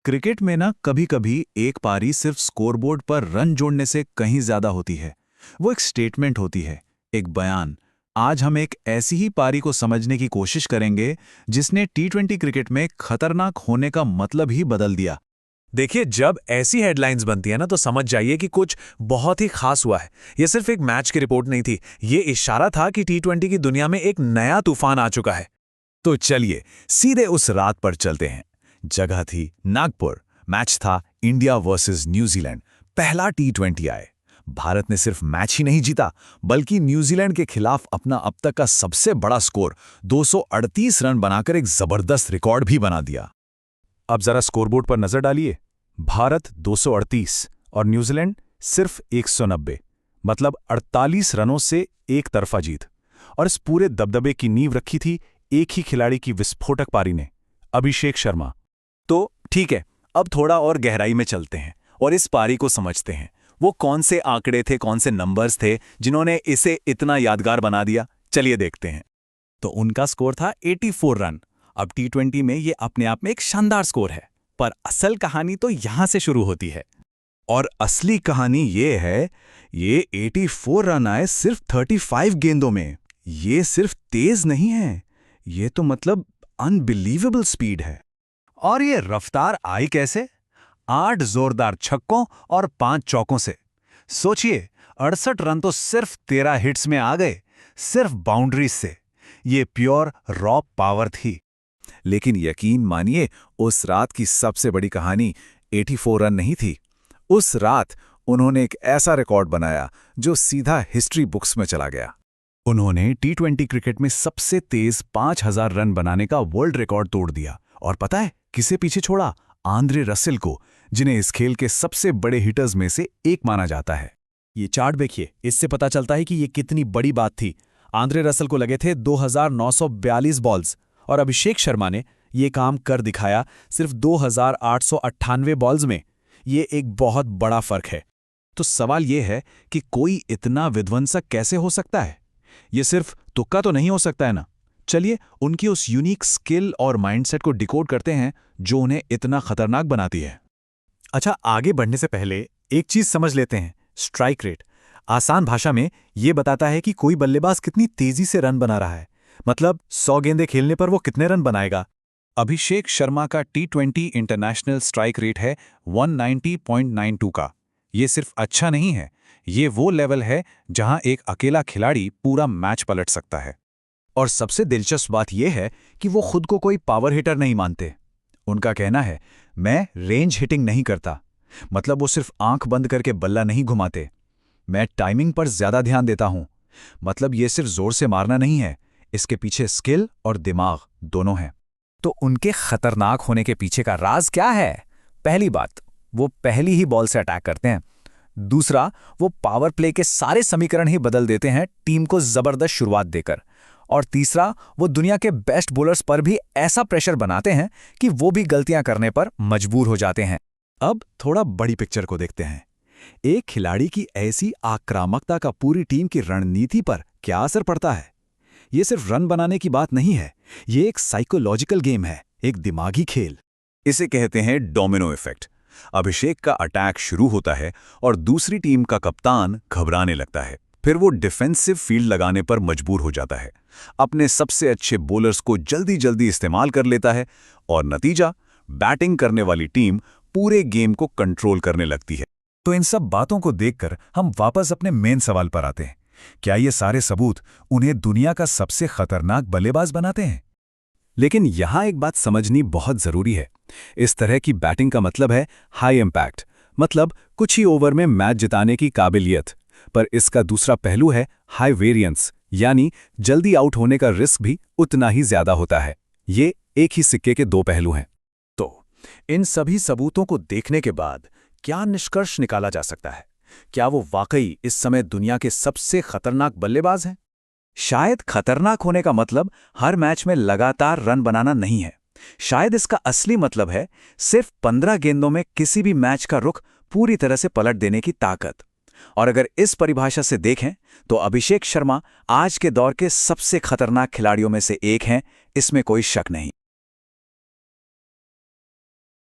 Cricket में ना कभी कभी एक पारी सिर्फ स्कोरबोर्ड पर रन जोड़ने से कहीं ज्यादा होती है। वो एक स्टेटमेंट होती है, एक बयान। आज हम एक ऐसी ही पारी को समझने की कोशिश करेंगे जिसने टी20 क्रिकेट में खतरनाक होने का मतलब ही बदल दिया। देखिए, जब ऐसी हेडलाइंस बनती है ना तो समझ जाइए कि कुछ बहुत ही खास हुआ है। ये सिर्फ एक मैच की रिपोर्ट नहीं थी, ये इशारा था कि टी20 की दुनिया में एक नया तूफान आ चुका है। तो चलिए सीधे उस रात पर चलते हैं। जगह थी नागपुर। मैच था इंडिया वर्सेस न्यूजीलैंड। पहला टी20 आए। भारत ने सिर्फ मैच ही नहीं जीता बल्कि न्यूजीलैंड के खिलाफ अपना अब तक का सबसे बड़ा स्कोर 238 रन बनाकर एक जबरदस्त रिकॉर्ड भी बना दिया। अब जरा स्कोरबोर्ड पर नजर डालिए। भारत 238 और न्यूजीलैंड सिर्फ 190, मतलब 48 रनों से एक तरफा जीत। और इस पूरे दबदबे की नींव रखी थी एक ही खिलाड़ी की विस्फोटक पारी ने, अभिषेक शर्मा। तो ठीक है, अब थोड़ा और गहराई में चलते हैं और इस पारी को समझते हैं। वो कौन से आंकड़े थे, कौन से नंबर्स थे जिन्होंने इसे इतना यादगार बना दिया? चलिए देखते हैं। तो उनका स्कोर था 84 रन। अब टी20 में ये अपने आप में एक शानदार स्कोर है, पर असल कहानी तो यहां से शुरू होती है। और असली कहानी ये है, ये 84 रन आए सिर्फ 35 गेंदों में। ये सिर्फ तेज नहीं है, ये तो मतलब अनबिलीवेबल स्पीड है। और ये रफ्तार आई कैसे? 8 जोरदार छक्कों और 5 चौकों से। सोचिए, 68 रन तो सिर्फ 13 हिट्स में आ गए, सिर्फ बाउंड्रीज से। ये प्योर रॉ पावर थी। लेकिन यकीन मानिए, उस रात की सबसे बड़ी कहानी 84 रन नहीं थी। उस रात उन्होंने एक ऐसा रिकॉर्ड बनाया जो सीधा हिस्ट्री बुक्स में चला गया। उन्होंने टी20 क्रिकेट में सबसे तेज 5000 रन बनाने का वर्ल्ड रिकॉर्ड तोड़ दिया। और पता है किसे पीछे छोड़ा? आंद्रे रसेल को, जिन्हें इस खेल के सबसे बड़े हिटर्स में से एक माना जाता है। ये चार्ट देखिए, इससे पता चलता है कि ये कितनी बड़ी बात थी। आंद्रे रसेल को लगे थे 2942 बॉल्स और अभिषेक शर्मा ने ये काम कर दिखाया सिर्फ 2898 बॉल्स में। ये एक बहुत बड़ा फर्क है। तो सवाल ये है कि कोई इतना विध्वंसक कैसे हो सकता है? ये सिर्फ तुक्का तो नहीं हो सकता है ना? चलिए उनकी उस यूनिक स्किल और माइंडसेट को डिकोड करते हैं जो उन्हें इतना खतरनाक बनाती है। अच्छा, आगे बढ़ने से पहले एक चीज समझ लेते हैं। स्ट्राइक रेट आसान भाषा में ये बताता है कि कोई बल्लेबाज कितनी तेजी से रन बना रहा है, मतलब 100 गेंदें खेलने पर वो कितने रन बनाएगा। अभिषेक शर्मा का टी20 इंटरनेशनल स्ट्राइक रेट है 190.92 का। ये सिर्फ अच्छा नहीं है, ये वो लेवल है जहां एक अकेला खिलाड़ी पूरा मैच पलट सकता है। और सबसे दिलचस्प बात यह है कि वो खुद को कोई पावर हिटर नहीं मानते। उनका कहना है, मैं रेंज हिटिंग नहीं करता। मतलब वो सिर्फ आंख बंद करके बल्ला नहीं घुमाते। मैं टाइमिंग पर ज्यादा ध्यान देता हूं। मतलब ये सिर्फ जोर से मारना नहीं है, इसके पीछे स्किल और दिमाग दोनों हैं। तो उनके खतरनाक होने के पीछे का राज क्या है? पहली बात, वो पहली ही बॉल से अटैक करते हैं। दूसरा, वो पावर प्ले के सारे समीकरण ही बदल देते हैं टीम को जबरदस्त शुरुआत देकर। और तीसरा, वो दुनिया के बेस्ट बॉलर्स पर भी ऐसा प्रेशर बनाते हैं कि वो भी गलतियां करने पर मजबूर हो जाते हैं। अब थोड़ा बड़ी पिक्चर को देखते हैं। एक खिलाड़ी की ऐसी आक्रामकता का पूरी टीम की रणनीति पर क्या असर पड़ता है? ये सिर्फ रन बनाने की बात नहीं है, ये एक साइकोलॉजिकल गेम है, एक दिमागी खेल। इसे कहते हैं डोमिनो इफेक्ट। अभिषेक का अटैक शुरू होता है और दूसरी टीम का कप्तान घबराने लगता है। फिर वो डिफेंसिव फील्ड लगाने पर मजबूर हो जाता है, अपने सबसे अच्छे बॉलर्स को जल्दी जल्दी इस्तेमाल कर लेता है और नतीजा, बैटिंग करने वाली टीम पूरे गेम को कंट्रोल करने लगती है। तो इन सब बातों को देखकर हम वापस अपने मेन सवाल पर आते हैं। क्या ये सारे सबूत उन्हें दुनिया का सबसे खतरनाक बल्लेबाज बनाते हैं? लेकिन यहां एक बात समझनी बहुत जरूरी है। इस तरह की बैटिंग का मतलब है हाई इम्पैक्ट, मतलब कुछ ही ओवर में मैच जिताने की काबिलियत। पर इसका दूसरा पहलू है हाई वेरिएंस, यानी जल्दी आउट होने का रिस्क भी उतना ही ज्यादा होता है। ये एक ही सिक्के के दो पहलू हैं। तो इन सभी सबूतों को देखने के बाद क्या निष्कर्ष निकाला जा सकता है? क्या वो वाकई इस समय दुनिया के सबसे खतरनाक बल्लेबाज हैं? शायद खतरनाक होने का मतलब हर मैच में लगातार रन बनाना नहीं है। शायद इसका असली मतलब है सिर्फ 15 गेंदों में किसी भी मैच का रुख पूरी तरह से पलट देने की ताकत। और अगर इस परिभाषा से देखें तो अभिषेक शर्मा आज के दौर के सबसे खतरनाक खिलाड़ियों में से एक हैं, इसमें कोई शक नहीं।